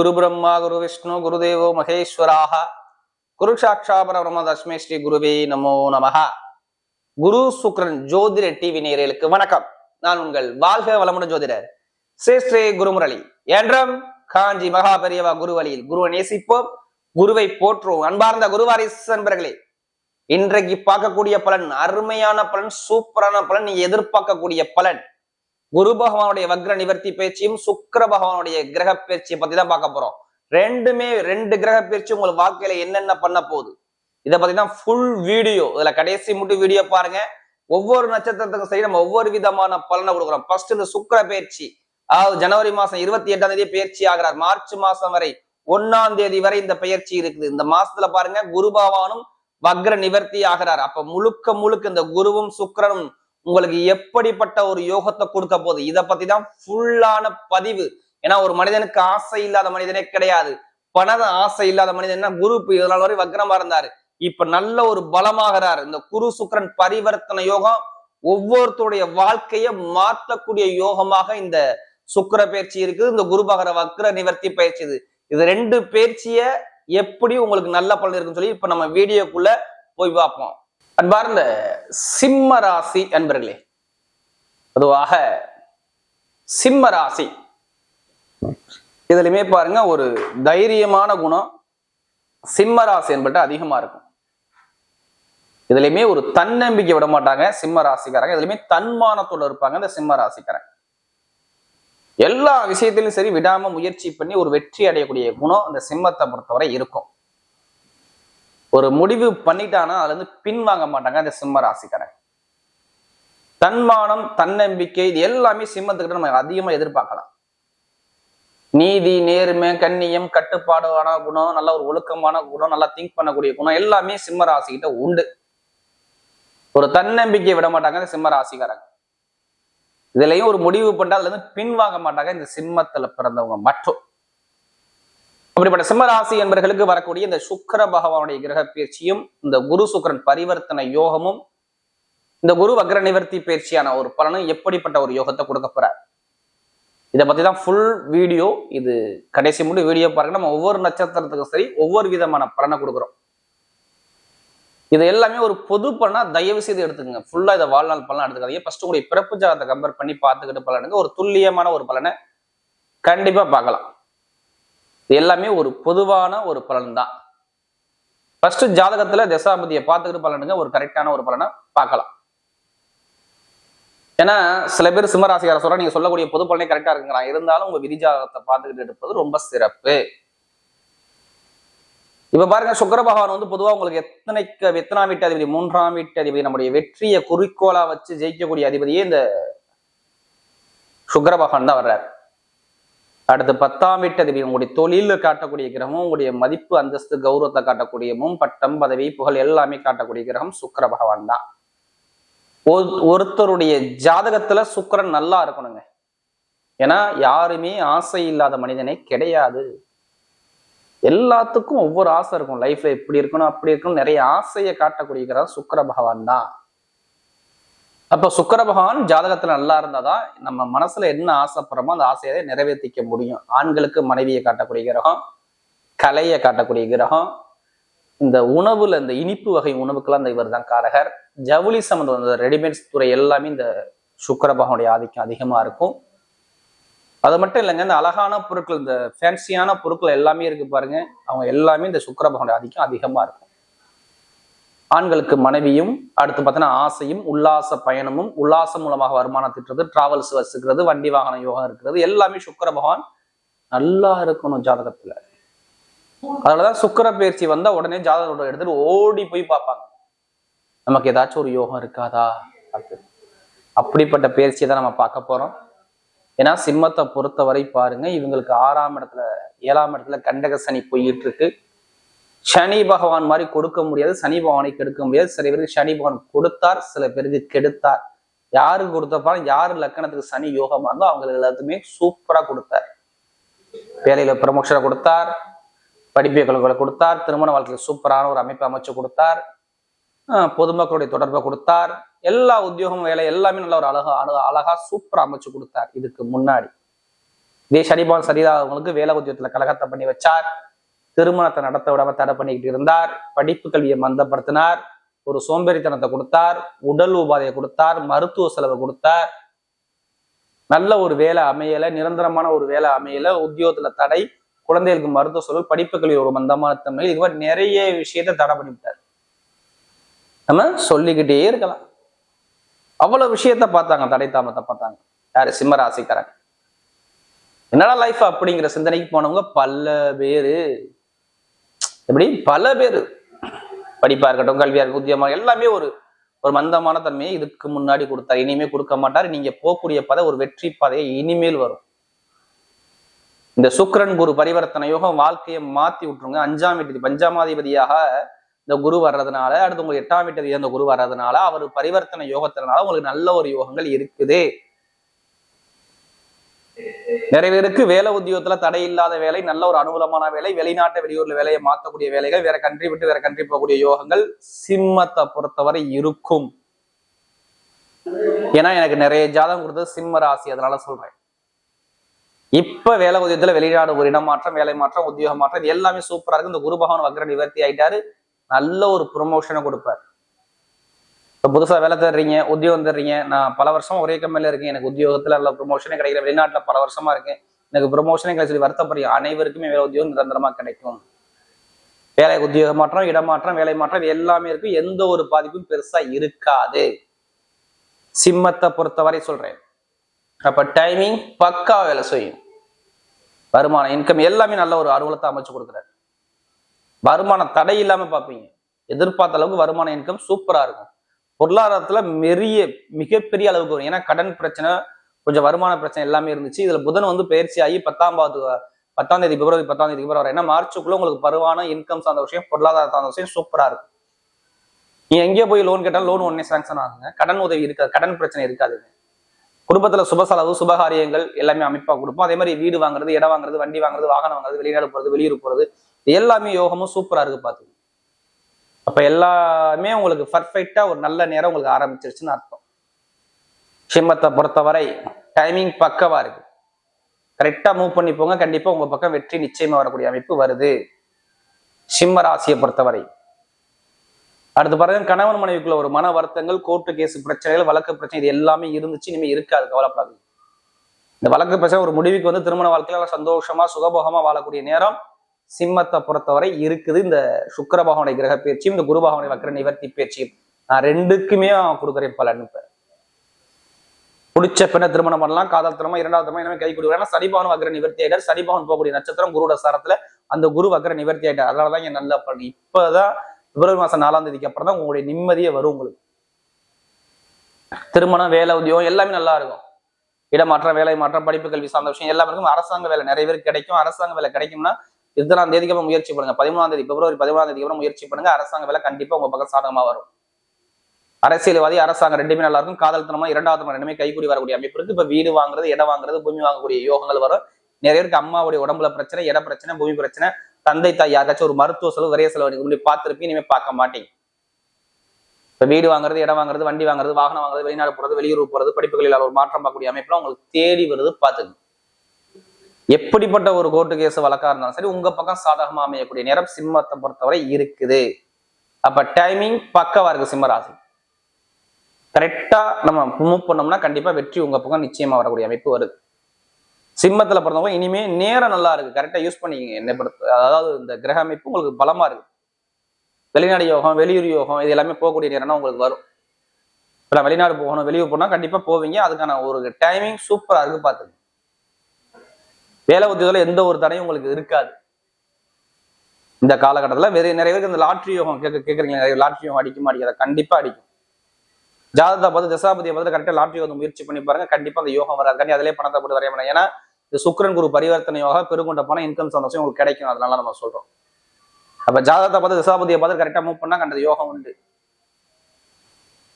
குரு பிரம்மா குரு விஷ்ணு குருதேவோ மகேஸ்வராக குரு சாட்சா பரபிரம்ம தஸ்மை ஸ்ரீ குருவே நமோ நமஹ. குரு சுக்ரன் ஜோதிட டிவி நேயர்களுக்கு வணக்கம். நான் உங்கள் வாழ்க வளமுடன் ஜோதிடர் ஸ்ரீ குருமுரளி என்றும் காஞ்சி மகா பெரியவா குரு வழியில் குருவை நேசிப்போம், குருவை போற்றுவோம். அன்பார்ந்த குருவாரிஸ் அன்பர்களே, இன்றைக்கு பார்க்கக்கூடிய பலன் அருமையான பலன், சூப்பரான பலன், நீங்க எதிர்பார்க்கக்கூடிய பலன். குரு பகவானுடைய வக்ர நிவர்த்தி பயிற்சியும் சுக்கிர பகவானுடைய கிரக பயிற்சியை பத்தி தான் பார்க்க போறோம். ரெண்டு கிரக பயிற்சி உங்கள் வாழ்க்கையில என்னென்ன பண்ண போகுது இதை பத்தி தான் ஃபுல் வீடியோ. இதுல கடைசி மட்டும் வீடியோ பாருங்க. ஒவ்வொரு நட்சத்திரத்துக்கும் சரி நம்ம ஒவ்வொரு விதமான பலனை கொடுக்குறோம். ஃபர்ஸ்ட் இந்த சுக்கிர பயிற்சி, அதாவது ஜனவரி மாசம் 28ஆம் தேதி பயிற்சி ஆகிறார். மார்ச் மாசம் வரை 1ஆம் தேதி வரை இந்த பயிற்சி இருக்குது. இந்த மாசத்துல பாருங்க குரு பகவானும் வக்ர நிவர்த்தி ஆகிறார். அப்ப முழுக்க இந்த குருவும் சுக்கிரனும் உங்களுக்கு எப்படிப்பட்ட ஒரு யோகத்தை கொடுக்க போகுது இதை பத்தி தான் ஃபுல்லான பதிவு. ஏன்னா ஒரு மனிதனுக்கு ஆசை இல்லாத மனிதனே கிடையாது. பண ஆசை இல்லாத மனிதன் குரு இதனால் வரை வக்ரமா இருந்தாரு, இப்ப நல்ல ஒரு பலமாகிறார். இந்த குரு சுக்கிரன் பரிவர்த்தனை யோகம் ஒவ்வொருத்தருடைய வாழ்க்கையை மாற்றக்கூடிய யோகமாக இந்த சுக்கிர பயிற்சி இருக்குது. இந்த குரு பகர வக்ர நிவர்த்தி பயிற்சி இது ரெண்டு பயிற்சிய எப்படி உங்களுக்கு நல்ல பலன் இருக்குன்னு சொல்லி இப்ப நம்ம வீடியோக்குள்ள போய் பார்ப்போம். அன்பார்ந்த சிம்ம ராசி அன்பர்களே, பொதுவாக சிம்ம ராசி இதுலயுமே பாருங்க ஒரு தைரியமான குணம் சிம்ம ராசி என்பது அதிகமா இருக்கும். இதுலயுமே ஒரு தன்னம்பிக்கை விட மாட்டாங்க சிம்ம ராசிக்காரங்க. இதுலயுமே தன்மானத்தோட இருப்பாங்க இந்த சிம்ம ராசிக்காரங்க. எல்லா விஷயத்திலும் சரி விடாம முயற்சி பண்ணி ஒரு வெற்றி அடையக்கூடிய குணம் இந்த சிம்மத்தை பொறுத்தவரை இருக்கும். ஒரு முடிவு பண்ணிட்டானா அதுல இருந்து பின்வாங்க மாட்டாங்க இந்த சிம்ம ராசிக்காரங்க. தன்மானம் தன்னம்பிக்கை இது எல்லாமே சிம்மத்துக்கிட்ட நம்ம அதிகமா எதிர்பார்க்கலாம். நீதி நேர்மை கண்ணியம் கட்டுப்பாடான குணம், நல்ல ஒரு ஒழுக்கமான குணம், நல்லா திங்க் பண்ணக்கூடிய குணம் எல்லாமே சிம்ம ராசிக்கிட்ட உண்டு. ஒரு தன்னம்பிக்கை விட மாட்டாங்க இந்த சிம்ம ராசிக்காரங்க. இதுலயும் ஒரு முடிவு பண்ணா அதுல இருந்து பின்வாங்க மாட்டாங்க இந்த சிம்மத்துல பிறந்தவங்க மட்டும். அப்படிப்பட்ட சிம்மராசி என்பவர்களுக்கு வரக்கூடிய இந்த சுக்கிர பகவானுடைய கிரக பயிற்சியும் இந்த குரு சுக்கிரன் பரிவர்த்தனை யோகமும் இந்த குரு வக்ர நிவர்த்தி பயிற்சியான ஒரு பலனும் எப்படிப்பட்ட ஒரு யோகத்தை கொடுக்க போறார் இதை பத்தி தான் ஃபுல் வீடியோ. இது கடைசி மட்டும் வீடியோ பாருங்க. நம்ம ஒவ்வொரு நட்சத்திரத்துக்கும் சரி ஒவ்வொரு விதமான பலனை கொடுக்குறோம். இது எல்லாமே ஒரு பொது பலனா தயவு செய்து எடுத்துக்கங்க. ஃபுல்லா இதை வாழ்நாள் பலனா எடுத்துக்காதீங்க. ஃபர்ஸ்ட் உங்களுடைய பிறப்பு ஜாதகத்தை கம்பேர் பண்ணி பார்த்துக்கிட்டு பலனுங்க ஒரு துல்லியமான ஒரு பலனை கண்டிப்பா பார்க்கலாம். இது எல்லாமே ஒரு பொதுவான ஒரு பலன் தான். ஃபர்ஸ்ட் ஜாதகத்துல தசாபதியை பார்த்துக்கிட்டு பலனுங்க ஒரு கரெக்டான ஒரு பலனை பார்க்கலாம். ஏன்னா சில பேர் சிம்மராசிக்கார சொல்ற நீங்க சொல்லக்கூடிய பொது பலனே கரெக்டா இருக்குங்களா, இருந்தாலும் உங்க விதி ஜாதகத்தை பார்த்துக்கிட்டு எடுப்பது ரொம்ப சிறப்பு. இப்ப பாருங்க சுக்கிர பகவான் பொதுவா உங்களுக்கு எத்தனாம் வீட்டு அதிபதி, 3ஆம் வீட்டு அதிபதி, நம்முடைய வெற்றியை குறிக்கோளா வச்சு ஜெயிக்கக்கூடிய அதிபதியே இந்த சுக்கிர பகவான் தான் வர்றாரு. அடுத்து 10ஆம் வீட்டு அதிபதி உங்களுடைய தொழில காட்டக்கூடிய கிரகமும் உங்களுடைய மதிப்பு அந்தஸ்து கௌரவத்தை காட்டக்கூடியமும் பட்டம் பதவி புகழ் எல்லாமே காட்டக்கூடிய கிரகம் சுக்கிர பகவான் தான். ஒருத்தருடைய ஜாதகத்துல சுக்கிரன் நல்லா இருக்கணுங்க. ஏன்னா யாருமே ஆசை இல்லாத மனிதனே கிடையாது. எல்லாத்துக்கும் ஒவ்வொரு ஆசை இருக்கும். லைஃப்ல இப்படி இருக்கணும் அப்படி இருக்கணும் நிறைய ஆசையை காட்டக்கூடிய கிரகம் சுக்கிர பகவான் தான். அப்ப சுக்கிர பகவான் ஜாதகத்துல நல்லா இருந்தாதான் நம்ம மனசுல என்ன ஆசைப்படுறோமோ அந்த ஆசையை நிறைவேற்றிக்க முடியும். ஆண்களுக்கு மனைவியை காட்டக்கூடிய கிரகம், கலையை காட்டக்கூடிய கிரகம், இந்த உணவுல இந்த இனிப்பு வகை உணவுக்கெல்லாம் இந்த இவர் தான் காரகர். ஜவுளி சம்பந்தம் இந்த ரெடிமேட்ஸ் துறை எல்லாமே இந்த சுக்கிர பகவானுடைய ஆதிக்கம் அதிகமா இருக்கும். அது மட்டும் இல்லைங்க, இந்த அழகான பொருட்கள் இந்த ஃபேன்சியான பொருட்கள் எல்லாமே இருக்கு பாருங்க, அவங்க எல்லாமே இந்த சுக்கிர பகவானுடைய ஆதிக்கம் அதிகமா இருக்கும். ஆண்களுக்கு மனைவியும், அடுத்து பார்த்தீங்கன்னா ஆசையும் உல்லாச பயணமும், உல்லாசம் மூலமாக வருமானம் திட்டுறது, டிராவல்ஸ் வச்சுக்கிறது, வண்டி வாகன யோகம் இருக்கிறது எல்லாமே சுக்கிர பகவான் நல்லா இருக்கணும் ஜாதகத்துல. அதனாலதான் சுக்கிர பயிற்சி வந்தா உடனே ஜாதகத்தோட எடுத்துட்டு ஓடி போய் பார்ப்பாங்க நமக்கு ஏதாச்சும் ஒரு யோகம் இருக்காதா. அப்படிப்பட்ட பயிற்சியை தான் நம்ம பார்க்க போறோம். ஏன்னா சிம்மத்தை பொறுத்தவரை பாருங்க, இவங்களுக்கு 6ஆம் இடத்துல 7ஆம் இடத்துல கண்டக சனி போயிட்டு இருக்கு. சனி பகவான் மாதிரி கொடுக்க முடியாது, சனி பகவானை கெடுக்க முடியாது. சில பேருக்கு சனி பகவான் கொடுத்தார், சில பேருக்கு கெடுத்தார். யாருக்கு கொடுத்தப்பாரு, யாரு லக்கணத்துக்கு சனி யோகமா இருந்தோ அவங்களுக்கு எல்லாத்துக்குமே சூப்பரா கொடுத்தார். வேலையில ப்ரமோஷனை கொடுத்தார், படிப்புகளை கொடுத்தார், திருமண வாழ்க்கையில சூப்பரான ஒரு அமைப்பு அமைச்சு கொடுத்தார், பொதுமக்களுடைய தொடர்பை கொடுத்தார், எல்லா உத்தியோகம் வேலை எல்லாமே நல்ல ஒரு அழகா சூப்பரா அமைச்சு கொடுத்தார். இதுக்கு முன்னாடி இதே சனிபான் சரிதாதவங்களுக்கு வேலை உத்தியோகத்துல கலகத்தை பண்ணி வச்சார். திருமணத்தை நடத்த விடாம தடை பண்ணிக்கிட்டு இருந்தார். படிப்பு கல்வியை மந்தப்படுத்தினார். ஒரு சோம்பேறித்தனத்தை கொடுத்தார். உடல் உபாதையை கொடுத்தார். மருத்துவ செலவை கொடுத்தார். நல்ல ஒரு வேலை அமையல, நிரந்தரமான ஒரு வேலை அமையல, உத்தியோகத்துல தடை, குழந்தைகளுக்கு மருத்துவ செலவு, படிப்பு கல்வி ஒரு மந்தமான தன்மை, இது மாதிரி நிறைய விஷயத்த தடை பண்ணிவிட்டார். நம்ம சொல்லிக்கிட்டே இருக்கலாம். அவ்வளவு விஷயத்த பார்த்தாங்க, தடை தாமத்தை பார்த்தாங்க. யாரு? சிம்ம ராசிக்காரங்க. என்னடா லைஃப் அப்படிங்கிற சிந்தனைக்கு போனவங்க பல பேரு. எப்படி? பல பேரு. படிப்பா இருக்கட்டும், கல்வியா இருக்கட்டும், உத்தியமா, எல்லாமே ஒரு ஒரு மந்தமான தன்மையை இதுக்கு முன்னாடி கொடுத்தார். இனிமே கொடுக்க மாட்டார். நீங்க போகக்கூடிய பாதை ஒரு வெற்றி பாதையை இனிமேல் வரும். இந்த சுக்கிரன் குரு பரிவர்த்தனை யோகம் வாழ்க்கையை மாத்தி விட்டுருங்க. 5ஆம் வீட்டு பஞ்சமாதிபதியாக இந்த குரு வர்றதுனால, அடுத்து உங்களுக்கு 8ஆம் வீட்டு இந்த குரு வர்றதுனால, அவர் பரிவர்த்தனை யோகத்தினால உங்களுக்கு நல்ல ஒரு யோகங்கள் இருக்குது. நிறைய பேருக்கு வேலை உத்தியோகத்துல தடை இல்லாத வேலை, நல்ல ஒரு அனுகூலமான வேலை, வெளிநாட்டு வெளியூர்ல வேலையை மாற்றக்கூடிய வேலைகள், வேற கண்ட்ரி விட்டு வேற கண்ட்ரி போகக்கூடிய யோகங்கள் சிம்மத்தை பொறுத்தவரை இருக்கும். ஏன்னா எனக்கு நிறைய ஜாதகம் கொடுத்தது சிம்ம ராசி, அதனால சொல்றேன். இப்ப வேலை உத்தியோகத்துல வெளிநாடு ஒரு இடமாற்றம், வேலை மாற்றம், உத்தியோக மாற்றம், இது எல்லாமே சூப்பரா இருக்கு. இந்த குரு பகவான் வக்ர நிவர்த்தி ஆயிட்டாரு. நல்ல ஒரு ப்ரொமோஷனை கொடுப்பார். இப்போ புதுசா வேலை தர்றீங்க, உத்தியோகம் தர்றீங்க, நான் பல வருஷமா ஒரே கம்பெனில இருக்கேன், எனக்கு உத்தியோகத்துல நல்ல ப்ரொமோஷனே கிடைக்கல, வெளிநாட்டுல பல வருஷமா இருக்கேன், எனக்கு ப்ரொமோஷனே கிடைச்சி வருத்தப்படுறீங்க, அனைவருக்குமே வேலை உத்தியோகம் நிரந்தரமா கிடைக்கும். வேலை உத்தியோக மாற்றம், இடமாற்றம், வேலை மாற்றம், இது எல்லாமே இருக்கு. எந்த ஒரு பாதிப்பும் பெருசா இருக்காது. சிம்மத்தை பொறுத்தவரை சொல்றேன். அப்ப டைமிங் பக்கா வேலை செய்யும். வருமானம், இன்கம் எல்லாமே நல்ல ஒரு அனுகூலத்தை அமைச்சு கொடுக்குறாரு. வருமானம் தடை இல்லாம பார்ப்பீங்க. எதிர்பார்த்த அளவுக்கு வருமான இன்கம் சூப்பரா இருக்கும். பொருளாதாரத்துல மிகப்பெரிய அளவுக்கு வரும். ஏன்னா கடன் பிரச்சனை, கொஞ்சம் வருமான பிரச்சனை எல்லாமே இருந்துச்சு. இதுல புதன் வந்து பயிற்சி ஆகி 10ஆம் தேதி பிப்ரவரி 10ஆம் தேதி வர, ஏன்னா மார்ச்சுக்குள்ள உங்களுக்கு வருமானம், இன்கம் சார்ந்த விஷயம், பொருளாதார சார்ந்த விஷயம் சூப்பரா இருக்கும். நீங்க எங்கேயோ போய் லோன் கேட்டாலும் லோன் உடனே சாங்ஷன் ஆகுங்க. கடன் உதவி இருக்காது, கடன் பிரச்சனை இருக்காதுங்க. குடும்பத்துல சுப செலவு, சுபகாரியங்கள் எல்லாமே அமைப்பா கொடுப்போம். அதே மாதிரி வீடு வாங்குறது, இடம் வாங்குறது, வண்டி வாங்குறது, வாகனம் வாங்குறது, வெளிநாடு போறது, வெளியூர் போறது, எல்லாமே யோகமும் சூப்பரா இருக்கு பாத்துங்க. அப்ப எல்லாமே உங்களுக்கு பர்ஃபெக்டா ஒரு நல்ல நேரம் உங்களுக்கு ஆரம்பிச்சிருச்சுன்னு அர்த்தம். சிம்மத்தை பொறுத்தவரை டைமிங் பக்கவா இருக்கு. கரெக்டா மூவ் பண்ணி போங்க, கண்டிப்பா உங்க பக்கம் வெற்றி நிச்சயமா வரக்கூடிய அமைப்பு வருது. சிம்ம ராசியை பொறுத்தவரை அடுத்து பாருங்க, கணவன் மனைவிக்குள்ள ஒரு மன வருத்தங்கள், கோர்ட்டு கேஸ் பிரச்சனைகள், வழக்கு பிரச்சனை, இது எல்லாமே இருந்துச்சு, இனிமே இருக்காது, கவலைப்படாது. இந்த வழக்கு பிரச்சனை ஒரு முடிவுக்கு வந்து திருமண வாழ்க்கையில சந்தோஷமா சுகபோகமா வாழக்கூடிய நேரம் சிம்மத்தை பொறுத்தவரை இருக்குது. இந்த சுக்கிர பகவானுடைய கிரக பயிற்சியும், இந்த குரு பகவானுடைய வக்ர நிவர்த்தி பயிற்சியும் நான் ரெண்டுக்குமே கொடுக்குறேன் பலன். பிடிச்ச பெண்ணை திருமணம் பண்ணலாம், காதல் திருமணம், 2வது திருமணம் எல்லாமே கை கொடுக்குறேன். ஏன்னா சனிபகவான் வக்ர நிவர்த்தி ஆயிட்டார். சனிபகவான் போகக்கூடிய நட்சத்திரம் குருட சாரத்துல அந்த குரு வக்ர நிவர்த்தி ஆயிட்டார். அதனாலதான் இங்க நல்ல பலன். இப்பதான் பிப்ரவரி மாசம் 4ஆம் தேதிக்கு அப்புறம் தான் உங்களுடைய நிம்மதியே வரும். உங்களுக்கு திருமணம், வேலை, உத்தியோகம் எல்லாமே நல்லா இருக்கும். இடமாற்றம், வேலை மாற்றம், படிப்பு கல்வி சார்ந்த விஷயம் எல்லாமே இருக்கும். அரசாங்க வேலை நிறைய பேருக்கு கிடைக்கும். அரசாங்க வேலை கிடைக்கும்னா 2ஆம் தேதிக்கு அப்புறம் முயற்சி பண்ணுங்க. 13ஆம் தேதி பிப்ரவரி 13ஆம் தேதிக்கு அப்புறம் முயற்சி பண்ணுங்க. அரசாங்க வேலை கண்டிப்பா உங்க பக்கம் சாதகமா வரும். அரசியல்வாதி, அரசாங்கம் ரெண்டுமே நல்லா இருக்கும். காதல் திருமணம், 2வது திருமணம் ரெண்டுமே கைக்கூடி வரக்கூடிய அமைப்பு இருக்கு. இப்ப வீடு வாங்குறது, இடம் வாங்குறது, பூமி வாங்கக்கூடிய யோகங்கள் வரும். நிறைய பேருக்கு அம்மாவுடைய உடம்புல பிரச்சனை, இட பிரச்சனை, பூமி பிரச்சனை, தந்தை தாய் யாருக்காச்சும் ஒரு மருத்துவ செலவு, விரைய செலவு முன்னாடி பார்த்துருப்பீங்க, இனிமே பார்க்க மாட்டீங்க. இப்ப வீடு வாங்குறது, இடம் வாங்குறது, வண்டி வாங்குறது, வாகனம் வாங்குறது, வெளிநாடு போறது, வெளியூர் போறது, படிப்புகளில் ஒரு மாற்றம் பார்க்கக்கூடிய அமைப்புலாம் உங்களுக்கு தேடி வருது. பார்த்துங்க. எப்படிப்பட்ட ஒரு கோர்ட்டு கேஸ் வழக்கா இருந்தாலும் சரி, உங்க பக்கம் சாதகமா அமையக்கூடிய நேரம் சிம்மத்தை பொறுத்தவரை இருக்குது. அப்ப டைமிங் பக்கவா இருக்கு. சிம்மராசி கரெக்டா நம்ம மூவ் பண்ணோம்னா கண்டிப்பா வெற்றி உங்க பக்கம் நிச்சயமா வரக்கூடிய அமைப்பு வருது. சிம்மத்துல பிறந்தவங்க இனிமே நேரம் நல்லா இருக்கு, கரெக்டா யூஸ் பண்ணிக்கங்க. என்னை பொறுத்த அதாவது இந்த கிரக அமைப்பு உங்களுக்கு பலமா இருக்கு. வெளிநாடு யோகம், வெளியூர் யோகம், இது எல்லாமே போகக்கூடிய நேரம்னா உங்களுக்கு வரும். இப்ப நான் வெளிநாடு போகணும், வெளியூர் போனா கண்டிப்பா போவீங்க. அதுக்கான ஒரு டைமிங் சூப்பரா இருக்கு. பாத்துங்க. வேலை உத்தியோகத்துல எந்த ஒரு தடையும் உங்களுக்கு இருக்காது. இந்த காலகட்டத்துல நிறைய பேருக்கு இந்த லாட்ரி யோகம் கேட்கறீங்க, நிறைய லாட்ரி யோகம் அடிக்குமா அடிக்காத? கண்டிப்பா அடிக்கும். ஜாதகத்தை பார்த்து, தசாபதியை பார்த்து கரெக்டா லாட்ரி வந்து முயற்சி பண்ணி பாருங்க, கண்டிப்பா அந்த யோகம் வராது. கண்டி அதிலே பணத்தை போட்டு வரைய முடியும். ஏன்னா இந்த சுக்கிரன் குரு பரிவர்த்தனை யோகம், பெருங்கொண்ட பணம், இன்கம் சந்தோஷம் உங்களுக்கு கிடைக்கும். அதனால நம்ம சொல்றோம். அப்ப ஜாதகத்தை பார்த்து, தசாபதியை பார்த்து கரெக்டா மூவ் பண்ணா கண்ட யோகம் உண்டு.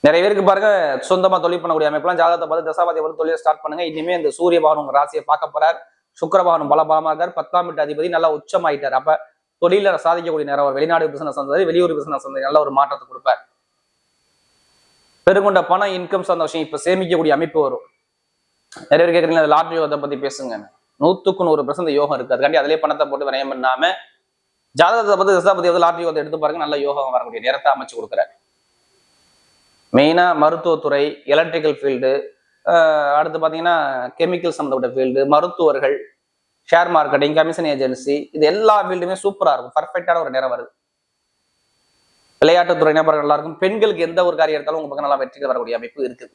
நிறைய பேருக்கு பாருங்க சொந்தமா தொழில் பண்ணக்கூடிய அமைப்புலாம் ஜாதகத்தை பார்த்து, தசாபதியை பார்த்து தொழிலை ஸ்டார்ட் பண்ணுங்க. இனிமே இந்த சூரிய பகவான் உங்க ராசியை பார்க்க போறார். சுக்கிர பகவான் பலமா இருக்கார். 10ஆம் வீட்டு அதிபதி நல்லா உச்சமாயிட்டார். அப்ப தொழில சாதிக்கக்கூடிய நேரம், ஒரு வெளிநாடு பிசினஸ் வந்தது, வெளியூர் பிசினஸ் வந்தது, நல்ல ஒரு மாற்றத்தை கொடுப்பார். பெருங்கொண்ட பணம், இன்கம் சார்ந்த விஷயம் இப்ப சேமிக்கக்கூடிய அமைப்பு வரும். நிறைய பேர் கேட்குறீங்க லாட்ரி யோகத்தை பத்தி பேசுங்க. 100% யோகம் இருக்கு. அதுக்காண்டி அதிலே பணத்தை போட்டு விரயம் பண்ணாம ஜாதகத்தை பத்தி தசாபதி லாட்டரி யோகத்தை எடுத்து பாருங்க, நல்ல யோகம் வரக்கூடிய நேரத்தை அமைச்சு கொடுக்குறாரு. மெயினா மருத்துவத்துறை, எலக்ட்ரிக்கல் ஃபீல்டு, அடுத்து பாத்தீங்கன்னா கெமிக்கல் சம்மந்தப்பட்ட ஃபீல்டு, மருத்துவர்கள், ஷேர் மார்க்கெட்டிங், கமிஷன் ஏஜென்சி, இது எல்லா ஃபீல்டுமே சூப்பரா இருக்கும். பர்ஃபெக்டான ஒரு நேரம் வருது. விளையாட்டுத்துறை நபர்கள் நல்லா இருக்கும். பெண்களுக்கு எந்த ஒரு காரியம் எடுத்தாலும் உங்க பக்கம் நல்லா வெற்றிகள் வரக்கூடிய அமைப்பு இருக்குது.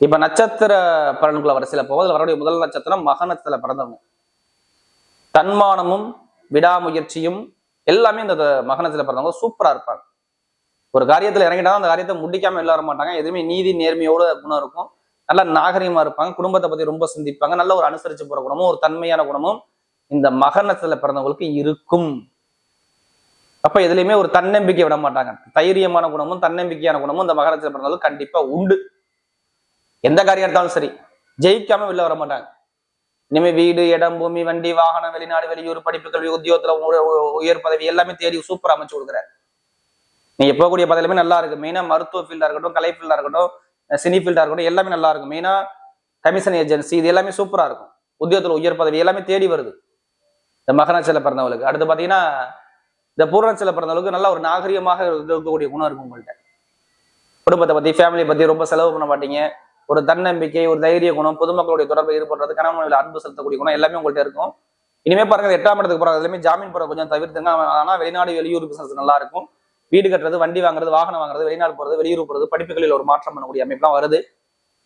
இப்ப நட்சத்திர பலன்குள்ள வரிசையில போவதில் வரக்கூடிய முதல் நட்சத்திரம் மக நட்சத்திரத்துல பிறந்தவங்க. தன்மானமும் விடாமுயற்சியும் எல்லாமே இந்த மக நட்சத்திரத்துல பிறந்தவங்க சூப்பரா இருப்பாங்க. ஒரு காரியத்துல இறங்கிட்டாலும் அந்த காரியத்தை முடிக்காம வெளில வர மாட்டாங்க. எதுவுமே நீதி நேர்மையோட குணம் இருக்கும். நல்ல நாகரிகமா இருப்பாங்க. குடும்பத்தை பத்தி ரொம்ப சிந்திப்பாங்க. நல்ல ஒரு அனுசரிச்சு போற குணமும் ஒரு தன்மையான குணமும் இந்த மக நட்சத்திரத்துல பிறந்தவங்களுக்கு இருக்கும். அப்ப எதுலையுமே ஒரு தன்னம்பிக்கை விட மாட்டாங்க. தைரியமான குணமும் தன்னம்பிக்கையான குணமும் இந்த மக நட்சத்திரத்துல பிறந்தவங்களுக்கு கண்டிப்பா உண்டு. எந்த காரியம் எடுத்தாலும் சரி, ஜெயிக்காம வெளில வர மாட்டாங்க. இனிமே வீடு, இடம், பூமி, வண்டி, வாகனம், வெளிநாடு, வெளியூர், படிப்பு, கல்வி, உத்தியோகத்துல உயர் பதவி எல்லாமே தேடி சூப்பரா அமைச்சு கொடுக்குறாரு. நீங்க போகக்கூடிய பதவியுமே நல்லா இருக்கு. மெயினா மருத்துவ ஃபீல்டா இருக்கட்டும், கலை ஃபீல்டா இருக்கட்டும், சினி ஃபீல்டா இருக்கட்டும், எல்லாமே நல்லா இருக்கும். மெயினா கமிஷன் ஏஜென்சி, இது எல்லாமே சூப்பரா இருக்கும். உத்தியோகத்துல உயர் பதவி எல்லாமே தேடி வருது இந்த மக நட்சத்திரத்துல பிறந்தவங்களுக்கு. அடுத்து பாத்தீங்கன்னா இந்த பூர நட்சத்திரத்துல பிறந்தவங்களுக்கு நல்ல ஒரு நாகரிகமாக இருக்கக்கூடிய குணம் இருக்கும். உங்கள்கிட்ட குடும்பத்தை பத்தி, ஃபேமிலியை பத்தி ரொம்ப செலவு பண்ண மாட்டீங்க. ஒரு தன்னம்பிக்கை, ஒரு தைரிய குணம், பொதுமக்களுடைய தொடர்பை ஈடுபடுறது, கணவனில் அன்பு செலுத்தக்கூடிய குணம் எல்லாமே உங்கள்கிட்ட இருக்கும். இனிமே பாருங்க 8ஆம் இடத்துக்கு போறது எல்லாமே ஜாமீன் போற கொஞ்சம் தவிர்த்துங்க. ஆனா வெளிநாடு, வெளியூர் பிசினஸ் நல்லா இருக்கும். வீடு கட்டுறது, வண்டி வாங்குறது, வாகனம் வாங்குறது, வெளிநாடு போறது, வெளியூர் போறது, படிப்புகளில் ஒரு மாற்றம் பண்ணக்கூடிய அமைப்புலாம் வருது.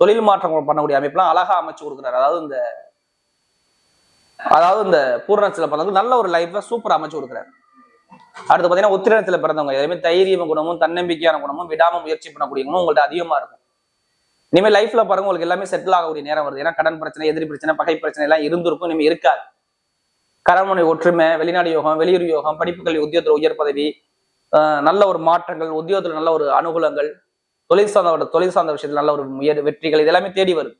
தொழில் மாற்றம் பண்ணக்கூடிய அமைப்புலாம் அழகா அமைச்சு கொடுக்குறாரு. அதாவது இந்த பூரணத்துல பிறந்தவங்க நல்ல ஒரு லைஃப்ல சூப்பரா அமைச்சு கொடுக்குறாரு. அடுத்து பாத்தீங்கன்னா உத்திரத்துல பிறந்தவங்க எதுவுமே தைரிய குணமும் தன்னம்பிக்கையான குணமும் விடாம முயற்சி பண்ணக்கூடிய குணமும் உங்கள்ட்ட அதிகமா இருக்கும். இனிமேல் லைஃப்ல பாருங்க உங்களுக்கு எல்லாமே செட்டில் ஆகக்கூடிய நேரம் வருது. ஏன்னா கடன் பிரச்சனை, எதிரி பிரச்சனை, பகை பிரச்சனை எல்லாம் இருந்திருக்கும், இனிமே இருக்காது. கணவனை ஒற்றுமை, வெளிநாடு யோகம், வெளியூர் யோகம், படிப்பு கல்வி, உத்தியோகத்துல உயர் பதவி, நல்ல ஒரு மாற்றங்கள், உத்தியோகத்துல நல்ல ஒரு அனுகூலங்கள், தொழில் சார்ந்த விஷயத்துல நல்ல ஒரு வெற்றிகள், இது எல்லாமே தேடி வருது.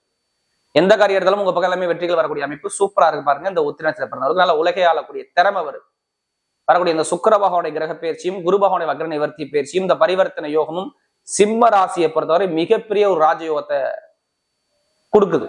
எந்த காரியம் எடுத்தாலும் உங்க பக்கம் எல்லாமே வெற்றிகள் வரக்கூடிய அமைப்பு சூப்பரா இருக்கு. பாருங்க இந்த உத்திரத்துல பிறந்தவருக்கு நல்ல உலகை ஆளக்கூடிய திறமை வருது. வரக்கூடிய இந்த சுக்கிர பகவானுடைய கிரக பயிற்சியும் குரு பகவானுடைய வக்ர நிவர்த்தி பயிற்சியும் இந்த பரிவர்த்தனை யோகமும் சிம்ம ராசியை பொறுத்தவரை மிகப்பெரிய ஒரு ராஜயோகத்தை கொடுக்குது.